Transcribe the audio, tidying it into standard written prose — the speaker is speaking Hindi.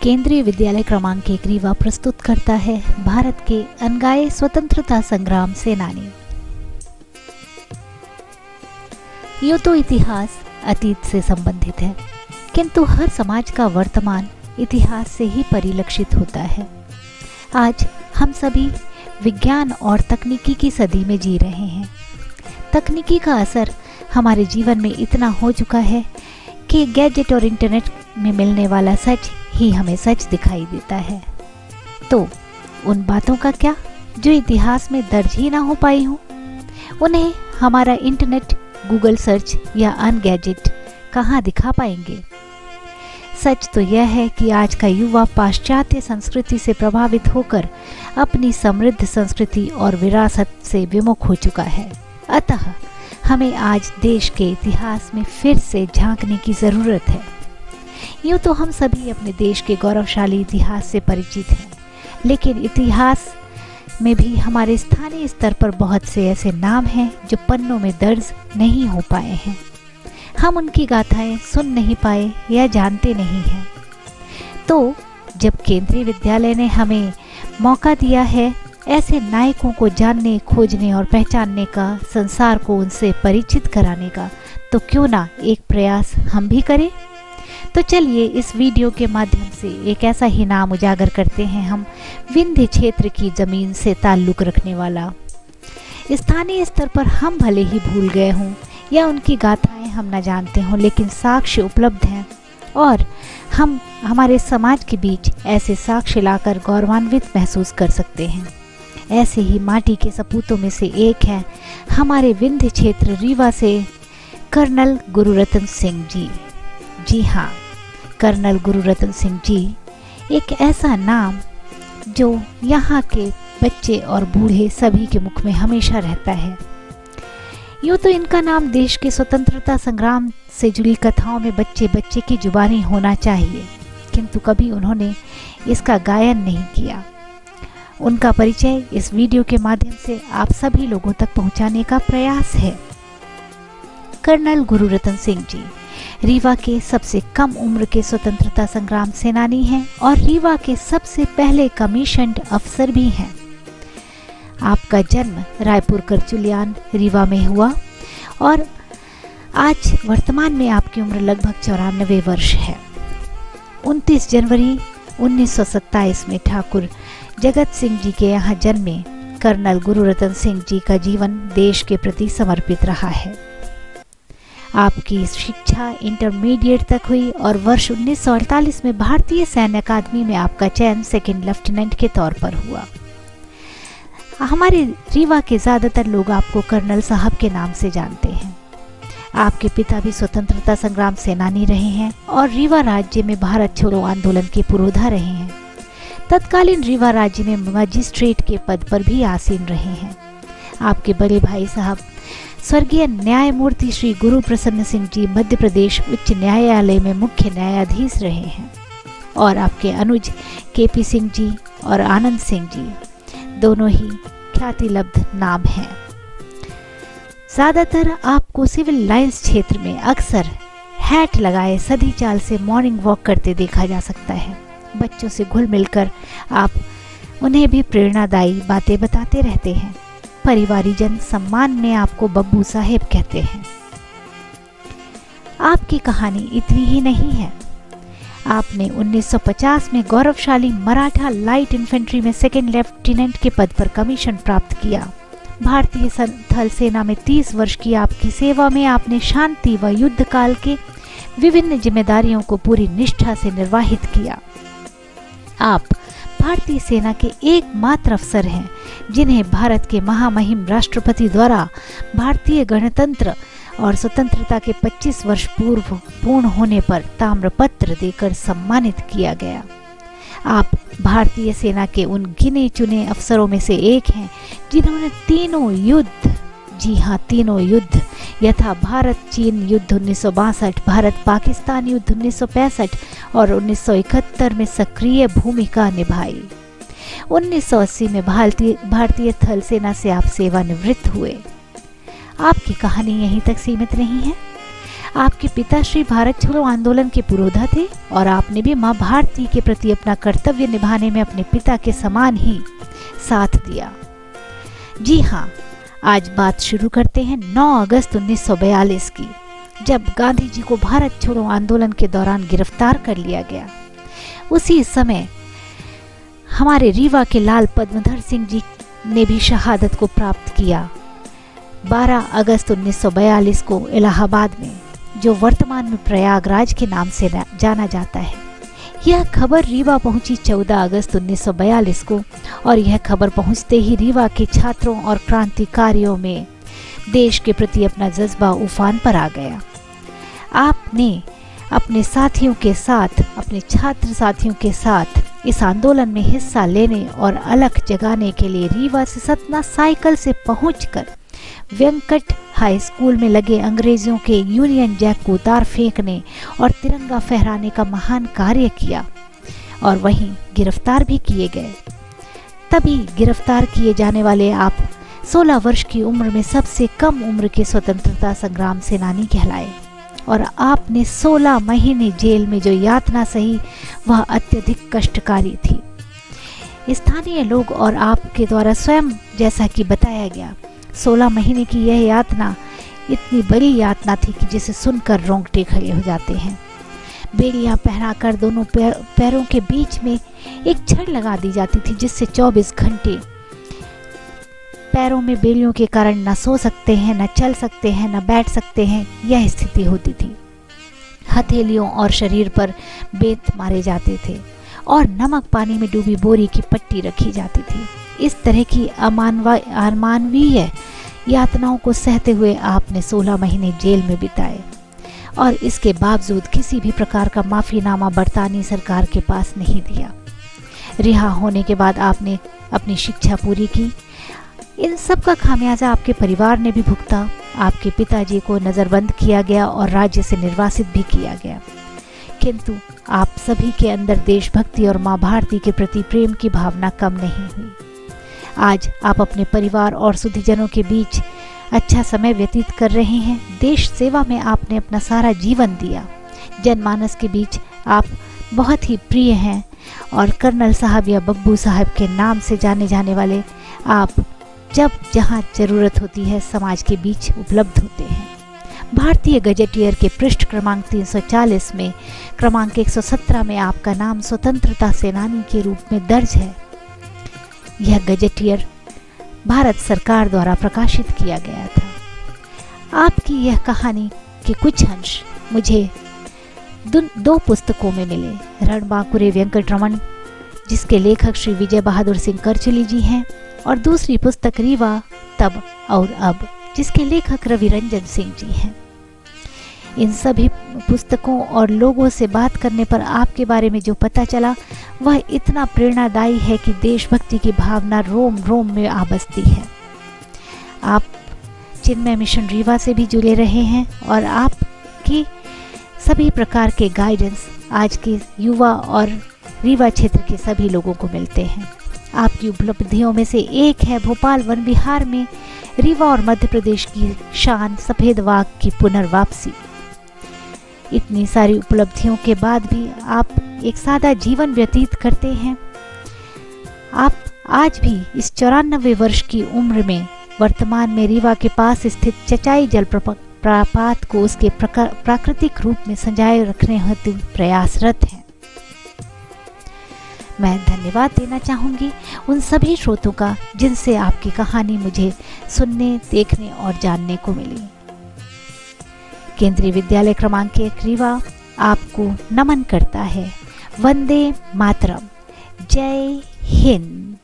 केंद्रीय विद्यालय क्रमांक 1 रीवा प्रस्तुत करता है भारत के अनगाए स्वतंत्रता संग्राम सेनानी। यूं तो इतिहास अतीत से संबंधित है, किंतु हर समाज का वर्तमान इतिहास से ही परिलक्षित होता है। आज हम सभी विज्ञान और तकनीकी की सदी में जी रहे हैं। तकनीकी का असर हमारे जीवन में इतना हो चुका है कि गैजेट और इंटरनेट में मिलने वाला सच ही हमें सच दिखाई देता है। तो उन बातों का क्या जो इतिहास में दर्ज ही ना हो पाई हो, उन्हें हमारा इंटरनेट, गूगल सर्च या अन्य गैजेट कहाँ दिखा पाएंगे। सच तो यह है कि आज का युवा पाश्चात्य संस्कृति से प्रभावित होकर अपनी समृद्ध संस्कृति और विरासत से विमुख हो चुका है। अतः हमें आज देश के इतिहास में फिर से झांकने की जरूरत है। यूँ तो हम सभी अपने देश के गौरवशाली इतिहास से परिचित हैं, लेकिन इतिहास में भी हमारे स्थानीय स्तर पर बहुत से ऐसे नाम हैं जो पन्नों में दर्ज नहीं हो पाए हैं। हम उनकी गाथाएं सुन नहीं पाए या जानते नहीं हैं। तो जब केंद्रीय विद्यालय ने हमें मौका दिया है ऐसे नायकों को जानने, खोजने और पहचानने का, संसार को उनसे परिचित कराने का, तो क्यों ना एक प्रयास हम भी करें। तो चलिए इस वीडियो के माध्यम से एक ऐसा ही नाम उजागर करते हैं हम, विंध्य क्षेत्र की जमीन से ताल्लुक रखने वाला। स्थानीय स्तर पर हम भले ही भूल गए हों या उनकी गाथाएं हम न जानते हों, लेकिन साक्ष्य उपलब्ध हैं और हम हमारे समाज के बीच ऐसे साक्ष्य लाकर गौरवान्वित महसूस कर सकते हैं। ऐसे ही माटी के सपूतों में से एक है हमारे विंध्य क्षेत्र रीवा से कर्नल गुरुरत्न सिंह जी। जी हाँ, कर्नल गुरुरत्न सिंह जी एक ऐसा नाम जो यहाँ के बच्चे और बूढ़े सभी के मुख में हमेशा रहता है। यूँ तो इनका नाम देश के स्वतंत्रता संग्राम से जुड़ी कथाओं में बच्चे बच्चे की जुबानी होना चाहिए, किंतु कभी उन्होंने इसका गायन नहीं किया। उनका परिचय इस वीडियो के माध्यम से आप सभी लोगों तक पहुंचाने का प्रयास है। कर्नल गुरुरत्न सिंह जी रीवा के सबसे कम उम्र के स्वतंत्रता संग्राम सेनानी हैं और रीवा के सबसे पहले कमीशन्ड अफसर भी हैं। आपका जन्म रायपुर करचुलियान रीवा में हुआ और आज वर्तमान में आपकी उम्र लगभग 94 वर्ष है। 29 जनवरी 1927 में ठाकुर जगत सिंह जी के यहाँ जन्मे कर्नल गुरुरत्न सिंह जी का जीवन देश के प्रति समर्पित रहा है। आपकी शिक्षा इंटरमीडिएट तक हुई और वर्ष 1948 में भारतीय सैन्य अकादमी में आपका चयन सेकंड लेफ्टिनेंट के तौर पर हुआ। हमारे रीवा के ज़्यादातर लोग आपको कर्नल साहब के नाम से जानते हैं। आपके पिता भी स्वतंत्रता संग्राम सेनानी रहे हैं और रीवा राज्य में भारत छोड़ो आंदोलन के पुरोधा रहे हैं। तत्कालीन रीवा राज्य में मजिस्ट्रेट के पद पर भी आसीन रहे हैं। आपके बड़े भाई साहब स्वर्गीय न्यायमूर्ति श्री गुरु प्रसन्न सिंह जी मध्य प्रदेश उच्च न्यायालय में मुख्य न्यायाधीश रहे हैं और आपके अनुज केपी सिंह जी और आनंद सिंह जी दोनों ही ख्यातिलब्ध नाम हैं। ज़्यादातर आपको सिविल लाइंस क्षेत्र में अक्सर हैट लगाए सदी चाल से मॉर्निंग वॉक करते देखा जा सकता है। बच्चों से घुल मिलकर आप उन्हें भी प्रेरणादायी बातें बताते रहते हैं। परिवारीजन सम्मान में आपको बब्बू साहेब कहते हैं। आपकी कहानी इतनी ही नहीं है। आपने 1950 में गौरवशाली मराठा लाइट इन्फेंट्री में सेकंड लेफ्टिनेंट के पद पर कमीशन प्राप्त किया। भारतीय थल सेना में 30 वर्ष की आपकी सेवा में आपने शांति व युद्ध काल के विभिन्न जिम्मेदारियों को पूरी निष्ठा से निर्वाहित किया। आप भारतीय सेना के एकमात्र अफसर हैं जिन्हें भारत के महामहिम राष्ट्रपति द्वारा भारतीय गणतंत्र और स्वतंत्रता के 25 वर्ष पूर्व पूर्ण होने पर ताम्रपत्र देकर सम्मानित किया गया। आप भारतीय सेना के उन गिने चुने अफसरों में से एक हैं जिन्होंने तीनों युद्ध, जी हाँ तीनों युद्ध, यथा भारत चीन युद्ध 1962, भारत पाकिस्तान युद्ध 1965 और 1971 में सक्रिय भूमिका निभाई। 1980 में भारतीय थल सेना से आप सेवानिवृत्त हुए। आपकी कहानी यहीं तक सीमित नहीं है। आपके पिताश्री भारत छोड़ो आंदोलन के पुरोधा थे और आपने भी माँ भारती के प्रति अपना कर्तव्य निभाने में अपने पिता के समान ही साथ दिया। जी हाँ, आज बात शुरू करते हैं 9 अगस्त 1942 की, जब गांधी जी को भारत छोड़ो आंदोलन के दौरान गिरफ्तार कर लिया गया। उसी समय हमारे रीवा के लाल पद्मधर सिंह जी ने भी शहादत को प्राप्त किया 12 अगस्त 1942 को इलाहाबाद में, जो वर्तमान में प्रयागराज के नाम से जाना जाता है। यह खबर रीवा पहुंची 14 अगस्त 1942 को और यह खबर पहुंचते ही रीवा के छात्रों और क्रांतिकारियों में देश के प्रति अपना जज्बा उफान पर आ गया। आपने अपने साथियों के साथ, अपने छात्र साथियों के साथ इस आंदोलन में हिस्सा लेने और अलख जगाने के लिए रीवा से सतना साइकिल से पहुंचकर वेंकट हाई स्कूल में लगे अंग्रेजों के यूनियन जैक को उतार फेंकने और तिरंगा फहराने का महान कार्य किया और वहीं गिरफ्तार भी किए गए। तभी गिरफ्तार किए जाने वाले आप 16 वर्ष की उम्र में सबसे कम उम्र के स्वतंत्रता संग्राम सेनानी कहलाए और आपने 16 महीने जेल में जो यातना सही वह अत्यधिक कष्टकारी थी। स्थानीय लोग और आपके द्वारा स्वयं, जैसा कि बताया गया, 16 महीने की यह यातना इतनी बड़ी यातना थी कि जिसे सुनकर रोंगटे खड़े हो जाते हैं। बेड़ियां पहनाकर दोनों पैरों के बीच में एक छड़ लगा दी जाती थी, जिससे 24 घंटे पैरों में बेड़ियों के कारण न सो सकते हैं, न चल सकते हैं, न बैठ सकते हैं, यह स्थिति होती थी। हथेलियों और शरीर पर बेत मारे जाते थे और नमक पानी में डूबी बोरी की पट्टी रखी जाती थी। इस तरह की अमानवीय यातनाओं को सहते हुए आपने 16 महीने जेल में बिताए और इसके बावजूद किसी भी प्रकार का माफीनामा बरतानी सरकार के पास नहीं दिया। रिहा होने के बाद आपने अपनी शिक्षा पूरी की। इन सब का खामियाजा आपके परिवार ने भी भुगता। आपके पिताजी को नज़रबंद किया गया और राज्य से निर्वासित भी किया गया, किंतु आप सभी के अंदर देशभक्ति और माँ भारती के प्रति प्रेम की भावना कम नहीं हुई। आज आप अपने परिवार और सुधीजनों के बीच अच्छा समय व्यतीत कर रहे हैं। देश सेवा में आपने अपना सारा जीवन दिया। जनमानस के बीच आप बहुत ही प्रिय हैं और कर्नल साहब या बब्बू साहब के नाम से जाने जाने वाले आप जब जहां जरूरत होती है समाज के बीच उपलब्ध होते हैं। भारतीय गजेटियर के पृष्ठ क्रमांक 340 में क्रमांक 117 में आपका नाम स्वतंत्रता सेनानी के रूप में दर्ज है। यह गजेटियर भारत सरकार द्वारा प्रकाशित किया गया था। आपकी यह कहानी के कुछ अंश मुझे 2 पुस्तकों में मिले। रणबांकुरे वेंकट रमन, जिसके लेखक श्री विजय बहादुर सिंह करचली जी हैं, और दूसरी पुस्तक रीवा तब और अब, जिसके लेखक रवि रंजन सिंह जी हैं। इन सभी पुस्तकों और लोगों से बात करने पर आपके बारे में जो पता चला वह इतना प्रेरणादायी है कि देशभक्ति की भावना रोम रोम में आ बसती है। आप चिन्मय मिशन रीवा से भी जुड़े रहे हैं और आपकी सभी प्रकार के गाइडेंस आज के युवा और रीवा क्षेत्र के सभी लोगों को मिलते हैं। आपकी उपलब्धियों में से एक है भोपाल वन विहार में रीवा और मध्य प्रदेश की शान सफेद वाघ की पुनर्वापसी। इतनी सारी उपलब्धियों के बाद भी आप एक सादा जीवन व्यतीत करते हैं। आप आज भी इस 94 वर्ष की उम्र में वर्तमान में रीवा के पास स्थित चचाई जलप्रपात को उसके प्राकृतिक रूप में संजाए रखने हेतु प्रयासरत हैं। मैं धन्यवाद देना चाहूँगी उन सभी श्रोतों का जिनसे आपकी कहानी मुझे सुनने, देखने और जानने को मिली। केंद्रीय विद्यालय क्रमांक 1 रीवा आपको नमन करता है। वंदे मातरम। जय हिंद।